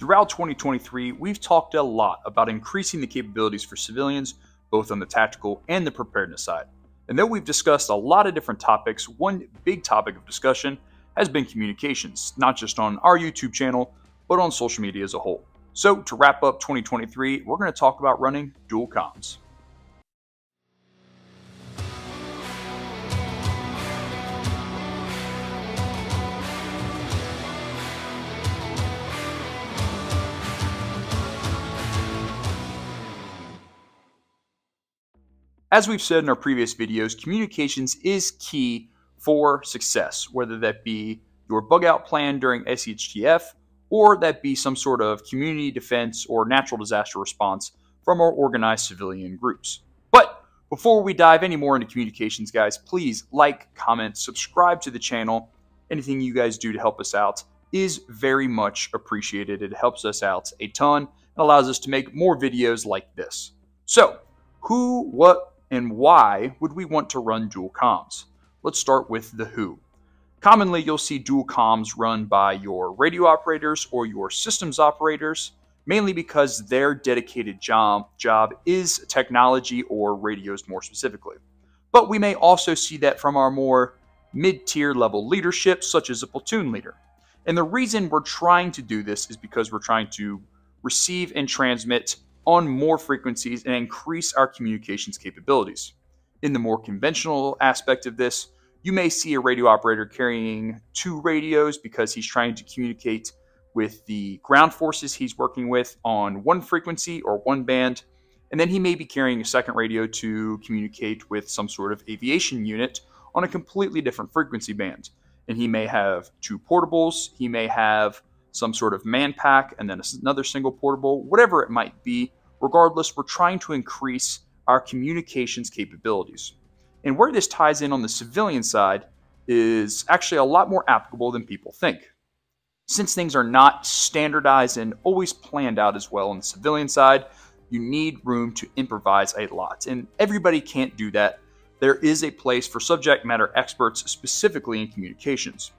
Throughout 2023, we've talked a lot about increasing the capabilities for civilians, both on the tactical and the preparedness side. And though we've discussed a lot of different topics, one big topic of discussion has been communications, not just on our YouTube channel, but on social media as a whole. So to wrap up 2023, we're going to talk about running dual comms. As we've said in our previous videos, communications is key for success, whether that be your bug out plan during SHTF or that be some sort of community defense or natural disaster response from our organized civilian groups. But before we dive any more into communications, guys, please like, comment, subscribe to the channel. Anything you guys do to help us out is very much appreciated. It helps us out a ton and allows us to make more videos like this. So, who, what, and why would we want to run dual comms? Let's start with the who. Commonly, you'll see dual comms run by your radio operators or your systems operators, mainly because their dedicated job is technology or radios more specifically. But we may also see that from our more mid-tier level leadership, such as a platoon leader. And the reason we're trying to do this is because we're trying to receive and transmit on more frequencies and increase our communications capabilities. In the more conventional aspect of this, you may see a radio operator carrying 2 radios because he's trying to communicate with the ground forces he's working with on one frequency or one band, and then he may be carrying a second radio to communicate with some sort of aviation unit on a completely different frequency band. And he may have 2 portables, he may have some sort of man pack, and then another single portable, whatever it might be. Regardless, we're trying to increase our communications capabilities. And where this ties in on the civilian side is actually a lot more applicable than people think. Since things are not standardized and always planned out as well on the civilian side, you need room to improvise a lot. And everybody can't do that. There is a place for subject matter experts specifically in communications.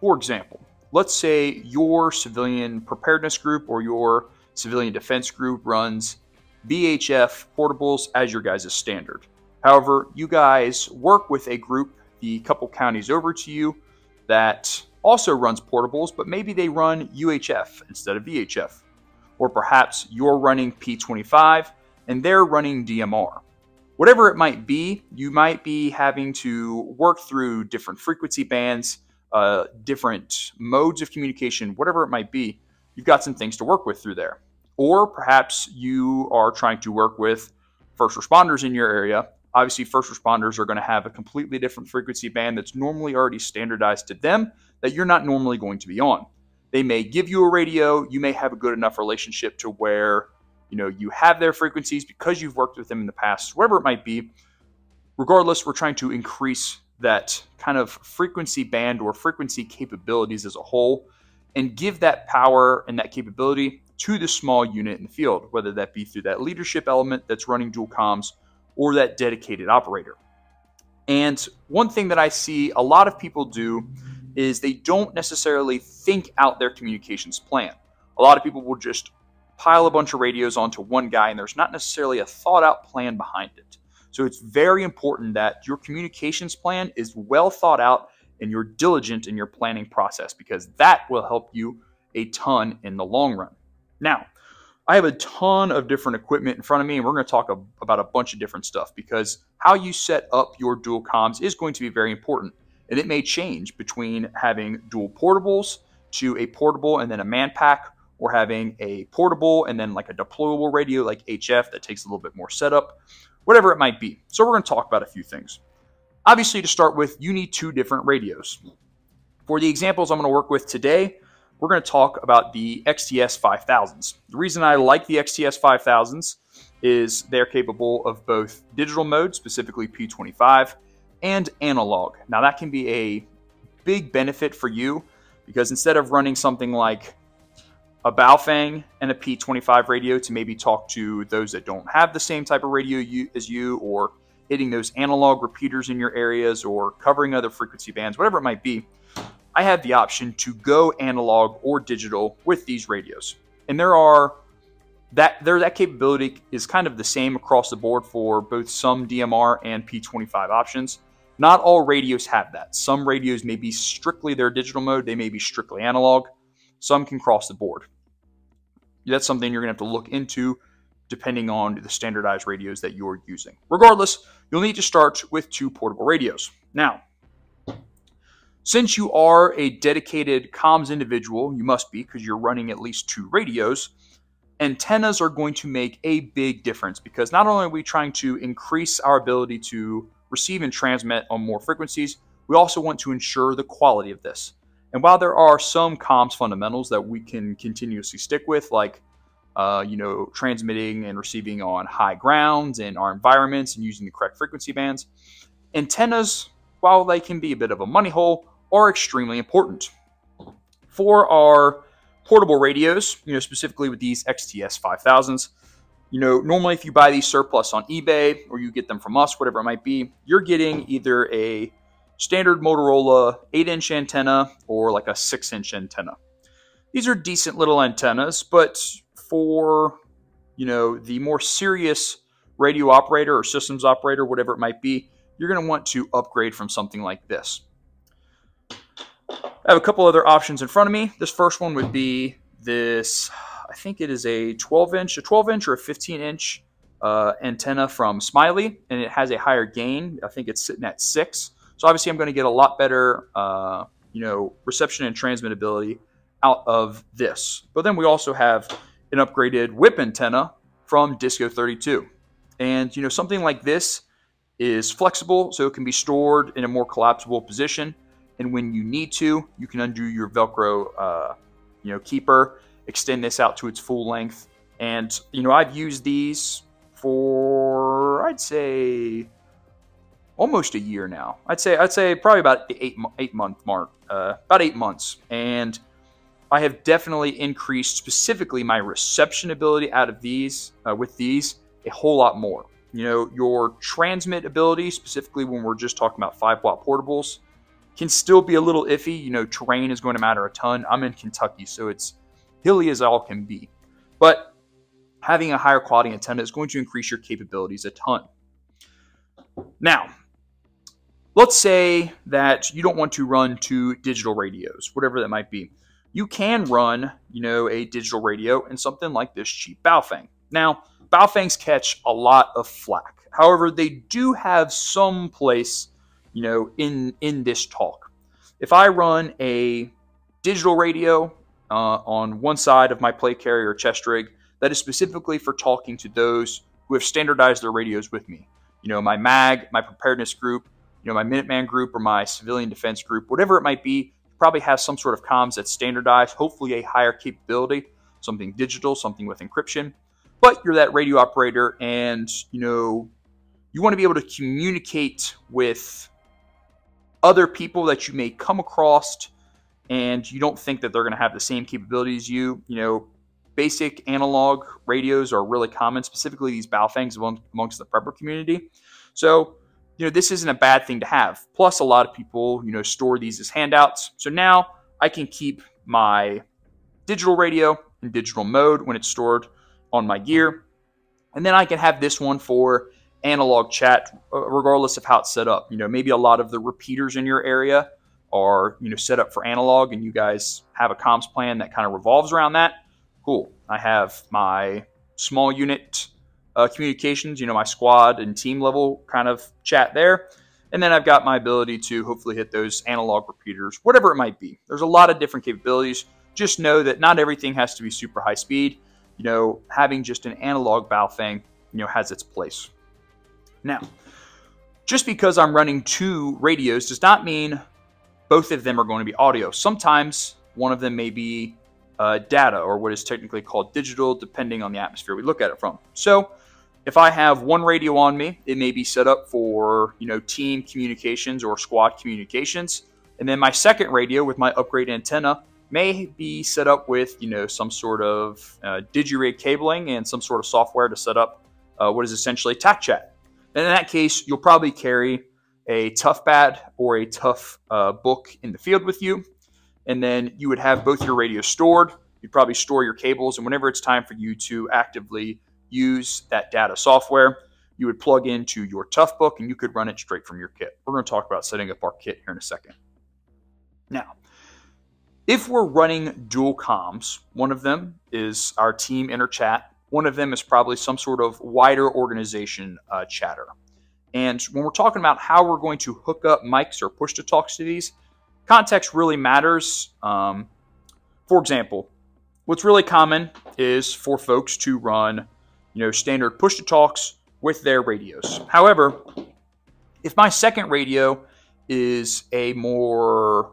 For example, let's say your civilian preparedness group or your civilian defense group runs VHF portables as your guys' standard. However, you guys work with a group the couple counties over to you that also runs portables, but maybe they run UHF instead of VHF. Or perhaps you're running P25 and they're running DMR. Whatever it might be, you might be having to work through different frequency bands, different modes of communication, whatever it might be, you've got some things to work with through there. Or perhaps you are trying to work with first responders in your area. Obviously, first responders are going to have a completely different frequency band that's normally already standardized to them that you're not normally going to be on. They may give you a radio. You may have a good enough relationship to where you have their frequencies because you've worked with them in the past, whatever it might be. Regardless, we're trying to increase that kind of frequency band or frequency capabilities as a whole and give that power and that capability to the small unit in the field, whether that be through that leadership element that's running dual comms or that dedicated operator. And one thing that I see a lot of people do is they don't necessarily think out their communications plan. A lot of people will just pile a bunch of radios onto one guy and there's not necessarily a thought out plan behind it. So it's very important that your communications plan is well thought out and you're diligent in your planning process, because that will help you a ton in the long run. Now, I have a ton of different equipment in front of me, and we're going to talk about a bunch of different stuff, because how you set up your dual comms is going to be very important. And it may change between having dual portables to a portable and then a man pack, or having a portable and then like a deployable radio like HF that takes a little bit more setup, whatever it might be. So we're going to talk about a few things. Obviously, to start with, you need 2 different radios. For the examples I'm going to work with today, we're going to talk about the XTS 5000s. The reason I like the XTS 5000s is they're capable of both digital mode, specifically P25, and analog. Now that can be a big benefit for you, because instead of running something like a Baofeng and a P25 radio to maybe talk to those that don't have the same type of radio as you, or hitting those analog repeaters in your areas, or covering other frequency bands, whatever it might be, I have the option to go analog or digital with these radios. And that capability is kind of the same across the board for both some DMR and P25 options. Not all radios have that. Some radios may be strictly their digital mode. They may be strictly analog. Some can cross the board. That's something you're going to have to look into depending on the standardized radios that you're using. Regardless, you'll need to start with 2 portable radios. Now, since you are a dedicated comms individual, you must be because you're running at least 2 radios, antennas are going to make a big difference because not only are we trying to increase our ability to receive and transmit on more frequencies, we also want to ensure the quality of this. And while there are some comms fundamentals that we can continuously stick with, like transmitting and receiving on high grounds in our environments and using the correct frequency bands, antennas, while they can be a bit of a money hole, are extremely important. For our portable radios, specifically with these XTS 5000s, normally if you buy these surplus on eBay or you get them from us, whatever it might be, you're getting either a standard Motorola 8-inch antenna or like a 6-inch antenna. These are decent little antennas, but for the more serious radio operator or systems operator, whatever it might be, you're going to want to upgrade from something like this. I have a couple other options in front of me. This first one would be this, I think it is a 12-inch or a 15-inch antenna from Smiley, and it has a higher gain. I think it's sitting at 6. So obviously I'm going to get a lot better, reception and transmittability out of this. But then we also have an upgraded whip antenna from Disco 32. And, something like this is flexible, so it can be stored in a more collapsible position. And when you need to, you can undo your Velcro, keeper, extend this out to its full length. And, I've used these for, I'd say, almost a year now. I'd say probably about the 8-month mark, about 8 months. And I have definitely increased specifically my reception ability out of these, with these, a whole lot more. Your transmit ability, specifically when we're just talking about 5-watt portables, can still be a little iffy. Terrain is going to matter a ton. I'm in Kentucky, so it's hilly as all can be. But having a higher quality antenna is going to increase your capabilities a ton. Now, let's say that you don't want to run 2 digital radios, whatever that might be. You can run, a digital radio and something like this cheap Baofeng. Now, Baofengs catch a lot of flack. However, they do have some place, in this talk. If I run a digital radio on one side of my plate carrier or chest rig, that is specifically for talking to those who have standardized their radios with me. My MAG, my preparedness group, my Minuteman group, or my civilian defense group, whatever it might be, probably have some sort of comms that's standardized, hopefully a higher capability, something digital, something with encryption. But you're that radio operator and, you want to be able to communicate with other people that you may come across and you don't think that they're going to have the same capabilities as you. Basic analog radios are really common, specifically these Baofengs amongst the prepper community. So, this isn't a bad thing to have. Plus, a lot of people, store these as handouts. So now I can keep my digital radio in digital mode when it's stored on my gear. And then I can have this one for analog chat, regardless of how it's set up. Maybe a lot of the repeaters in your area are, set up for analog, and you guys have a comms plan that kind of revolves around that. Cool. I have my small unit communications, my squad and team level kind of chat there. And then I've got my ability to hopefully hit those analog repeaters, whatever it might be. There's a lot of different capabilities. Just know that not everything has to be super high speed. Having just an analog Baofeng, has its place. Now, just because I'm running 2 radios does not mean both of them are going to be audio. Sometimes one of them may be data, or what is technically called digital, depending on the atmosphere we look at it from. So if I have one radio on me, it may be set up for, team communications or squad communications. And then my second radio with my upgrade antenna may be set up with, some sort of DigiRig cabling and some sort of software to set up what is essentially TAC chat. And in that case, you'll probably carry a ToughPad or a Tough book in the field with you. And then you would have both your radios stored. you'd probably store your cables, and whenever it's time for you to actively use that data software, you would plug into your Toughbook and you could run it straight from your kit. We're going to talk about setting up our kit here in a second. Now, if we're running dual comms, one of them is our team interchat. One of them is probably some sort of wider organization chatter. And when we're talking about how we're going to hook up mics or push-to-talks to these, context really matters. For example, what's really common is for folks to run, standard push-to-talks with their radios. However, if my second radio is a more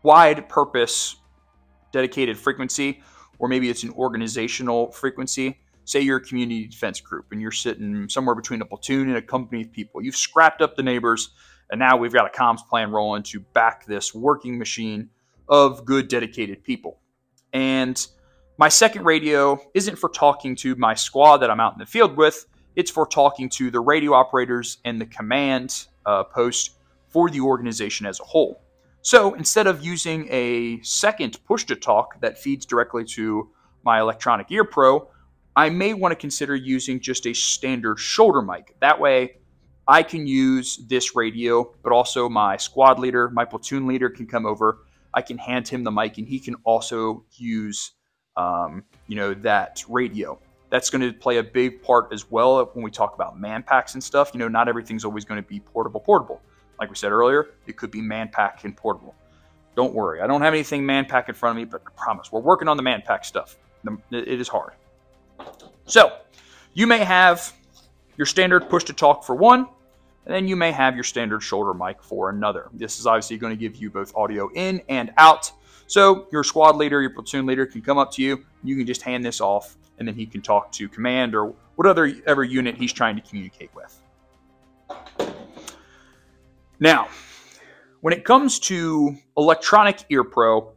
wide purpose dedicated frequency, or maybe it's an organizational frequency, say you're a community defense group and you're sitting somewhere between a platoon and a company of people. You've scrapped up the neighbors, and now we've got a comms plan rolling to back this working machine of good dedicated people. And my second radio isn't for talking to my squad that I'm out in the field with. It's for talking to the radio operators and the command post for the organization as a whole. So instead of using a second push-to-talk that feeds directly to my electronic ear pro, I may want to consider using just a standard shoulder mic. That way I can use this radio, but also my squad leader, my platoon leader can come over. I can hand him the mic and he can also use that radio. That's going to play a big part as well when we talk about man packs and stuff. Not everything's always going to be portable. Like we said earlier, it could be man pack and portable. Don't worry, I don't have anything man pack in front of me, but I promise we're working on the man pack stuff. It is hard. So you may have your standard push to talk for one, and then you may have your standard shoulder mic for another. This is obviously going to give you both audio in and out. So your squad leader, your platoon leader can come up to you. You can just hand this off, and then he can talk to command or whatever unit he's trying to communicate with. Now, when it comes to electronic ear pro,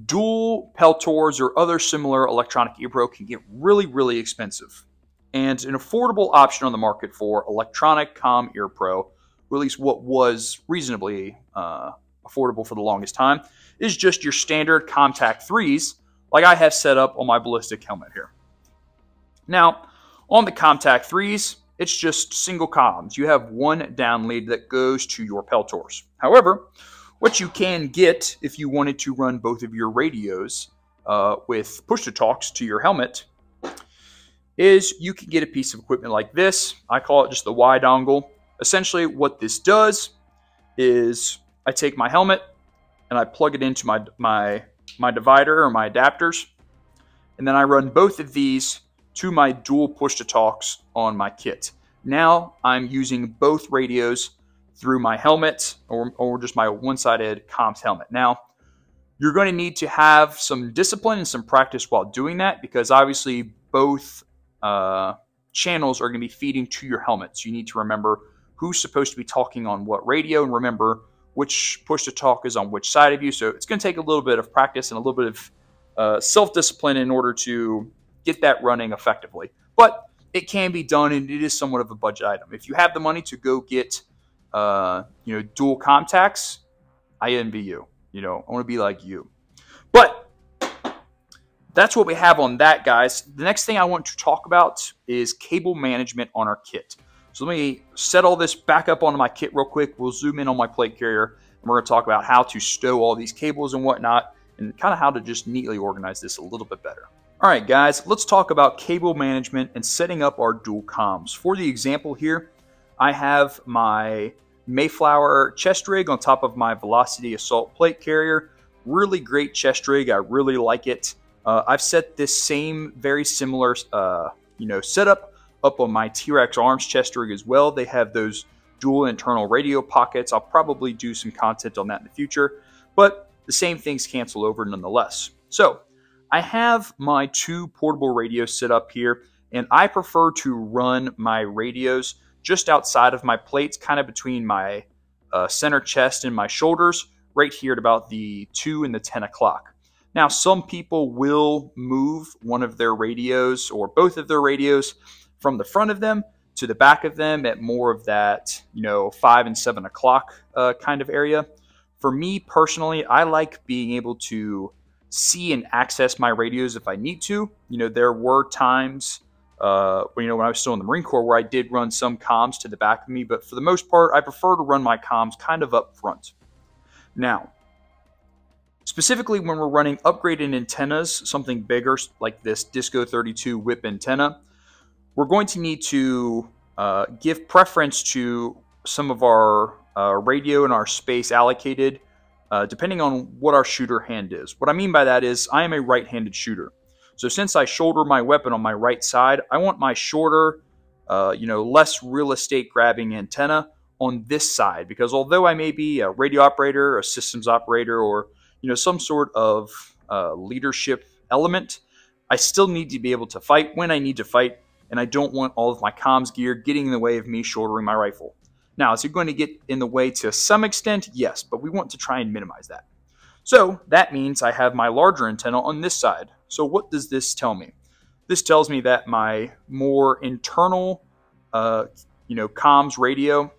dual Peltors or other similar electronic ear pro can get really, really expensive. And an affordable option on the market for electronic comm ear pro, or at least what was reasonably affordable for the longest time, is just your standard Contact 3s, like I have set up on my ballistic helmet here. Now, on the Contact 3s, it's just single comms. You have one down lead that goes to your Peltors. However, what you can get if you wanted to run both of your radios with push-to-talks to your helmet is you can get a piece of equipment like this. I call it just the Y dongle. Essentially, what this does is I take my helmet and I plug it into my divider or my adapters, and then I run both of these to my dual push-to-talks on my kit. Now I'm using both radios through my helmet or just my one-sided comms helmet. Now, you're going to need to have some discipline and some practice while doing that, because obviously both channels are going to be feeding to your helmet. So you need to remember who's supposed to be talking on what radio and remember which push-to-talk is on which side of you. So it's going to take a little bit of practice and a little bit of self-discipline in order to get that running effectively. But it can be done, and it is somewhat of a budget item. If you have the money to go get dual contacts, I envy you. I want to be like you. But that's what we have on that, guys. The next thing I want to talk about is cable management on our kit. So let me set all this back up onto my kit real quick. We'll zoom in on my plate carrier, and we're going to talk about how to stow all these cables and whatnot, and kind of how to just neatly organize this a little bit better. All right, guys, let's talk about cable management and setting up our dual comms. For the example here, I have my Mayflower chest rig on top of my Velocity Assault plate carrier. Really great chest rig. I really like it. I've set this same very similar setup up on my T-Rex Arms chest rig as well. They have those dual internal radio pockets. I'll probably do some content on that in the future, but the same things cancel over nonetheless. So I have my two portable radios set up here, and I prefer to run my radios just outside of my plates, kind of between my center chest and my shoulders, right here at about the 2 and the 10 o'clock. Now, some people will move one of their radios or both of their radios from the front of them to the back of them at more of that, 5 and 7 o'clock kind of area. For me personally, I like being able to see and access my radios if I need to. There were times when I was still in the Marine Corps where I did run some comms to the back of me, but for the most part, I prefer to run my comms kind of up front. Now, specifically when we're running upgraded antennas, something bigger like this Disco 32 whip antenna, we're going to need to give preference to some of our radio and our space allocated depending on what our shooter hand is. What I mean by that is I am a right-handed shooter. So since I shoulder my weapon on my right side, I want my shorter, less real estate grabbing antenna on this side, because although I may be a radio operator, a systems operator, or some sort of leadership element, I still need to be able to fight when I need to fight, and I don't want all of my comms gear getting in the way of me shouldering my rifle. Now, is it going to get in the way to some extent? Yes, but we want to try and minimize that. So that means I have my larger antenna on this side. So what does this tell me? This tells me that my more internal, comms radio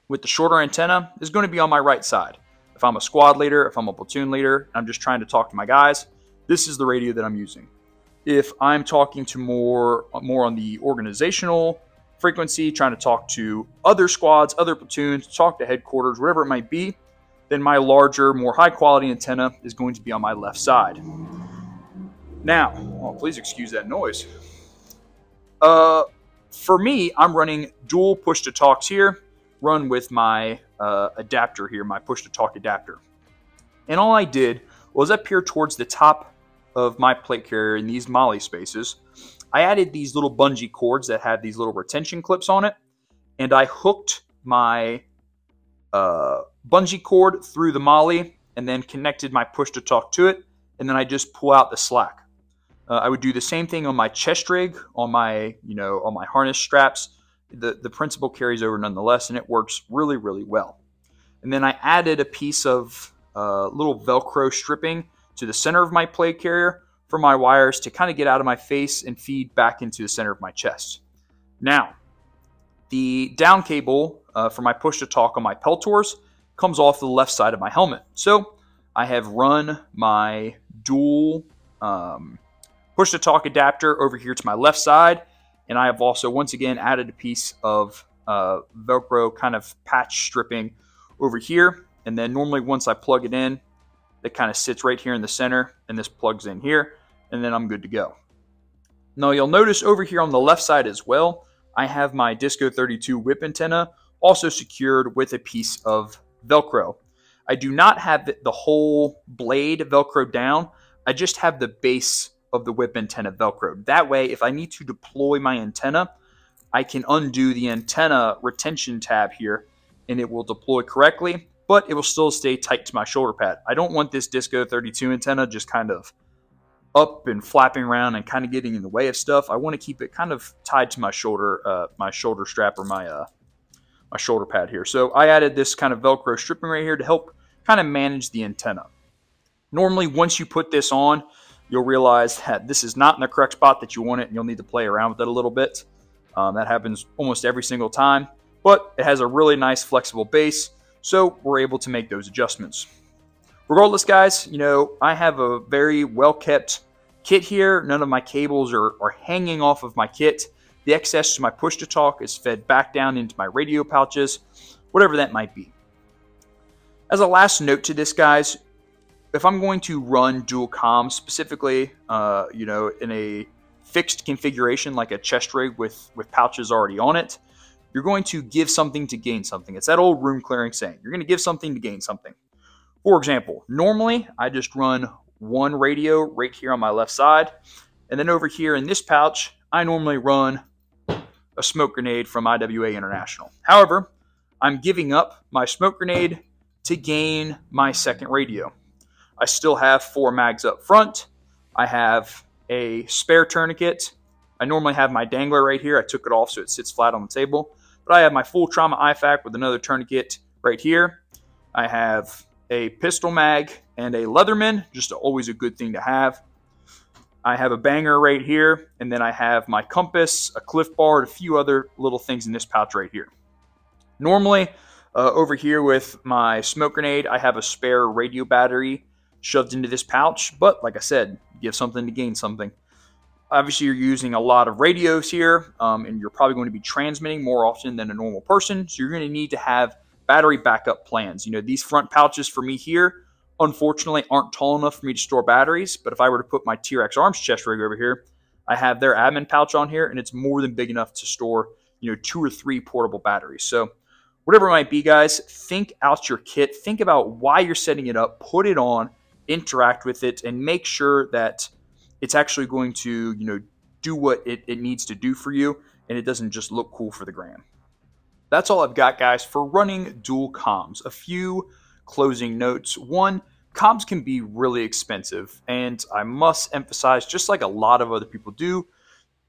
with the shorter antenna is going to be on my right side. If I'm a squad leader, if I'm a platoon leader, I'm just trying to talk to my guys, this is the radio that I'm using. If I'm talking to more on the organizational frequency, trying to talk to other squads, other platoons, talk to headquarters, whatever it might be, then my larger, more high-quality antenna is going to be on my left side. Now, please excuse that noise. For me, I'm running dual push-to-talks here, run with my adapter here, my push-to-talk adapter. And all I did was up here towards the top of my plate carrier in these MOLLE spaces, I added these little bungee cords that have these little retention clips on it, and I hooked my bungee cord through the MOLLE and then connected my push-to-talk to it, and then I just pull out the slack. I would do the same thing on my chest rig, on my harness straps. The principle carries over nonetheless, and it works really, really well. And then I added a piece of little Velcro stripping to the center of my plate carrier for my wires to kind of get out of my face and feed back into the center of my chest. Now, the down cable for my push-to-talk on my Peltors comes off the left side of my helmet. So I have run my dual push-to-talk adapter over here to my left side, and I have also once again added a piece of Velcro kind of patch stripping over here. And then normally once I plug it in, it kind of sits right here in the center, and this plugs in here, and then I'm good to go. Now you'll notice over here on the left side as well, I have my Disco 32 whip antenna also secured with a piece of Velcro. I do not have the whole blade Velcro down. I just have the base of the whip antenna Velcro. That way, if I need to deploy my antenna, I can undo the antenna retention tab here, and it will deploy correctly, but it will still stay tight to my shoulder pad. I don't want this Disco 32 antenna just kind of up and flapping around and kind of getting in the way of stuff. I want to keep it kind of tied to my shoulder strap or my shoulder pad here. So I added this kind of Velcro stripping right here to help kind of manage the antenna. Normally, once you put this on, you'll realize that this is not in the correct spot that you want it, and you'll need to play around with it a little bit. That happens almost every single time, but it has a really nice flexible base, so we're able to make those adjustments. Regardless, guys, I have a very well-kept kit here. None of my cables are hanging off of my kit. The excess to my push-to-talk is fed back down into my radio pouches, whatever that might be. As a last note to this, guys, if I'm going to run dual comms, specifically, in a fixed configuration like a chest rig with pouches already on it, you're going to give something to gain something. It's that old room clearing saying. You're going to give something to gain something. For example, normally I just run one radio right here on my left side, and then over here in this pouch, I normally run a smoke grenade from IWA International. However, I'm giving up my smoke grenade to gain my second radio. I still have 4 mags up front. I have a spare tourniquet. I normally have my dangler right here. I took it off so it sits flat on the table. But I have my full trauma IFAK with another tourniquet right here. I have a pistol mag and a Leatherman, just always a good thing to have. I have a banger right here, and then I have my compass, a Cliff Bar, and a few other little things in this pouch right here. Normally, over here with my smoke grenade, I have a spare radio battery shoved into this pouch. But like I said, give something to gain something. Obviously, you're using a lot of radios here, and you're probably going to be transmitting more often than a normal person. So you're going to need to have battery backup plans. These front pouches for me here, unfortunately, aren't tall enough for me to store batteries. But if I were to put my T-Rex Arms chest rig over here, I have their admin pouch on here, and it's more than big enough to store, 2 or 3 portable batteries. So whatever it might be, guys, think out your kit. Think about why you're setting it up. Put it on, interact with it, and make sure that it's actually going to, do what it needs to do for you, and it doesn't just look cool for the gram. That's all I've got, guys, for running dual comms. A few closing notes. One, comms can be really expensive, and I must emphasize, just like a lot of other people do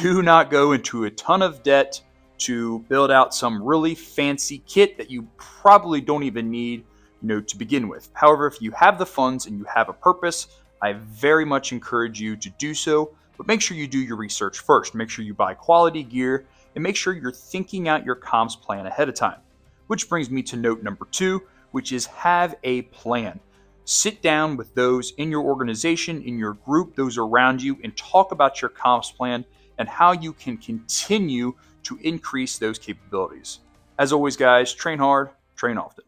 not go into a ton of debt to build out some really fancy kit that you probably don't even need, to begin with. However, if you have the funds and you have a purpose, I very much encourage you to do so, but make sure you do your research first. Make sure you buy quality gear, and make sure you're thinking out your comms plan ahead of time. Which brings me to note number 2, which is have a plan. Sit down with those in your organization, in your group, those around you, and talk about your comms plan and how you can continue to increase those capabilities. As always, guys, train hard, train often.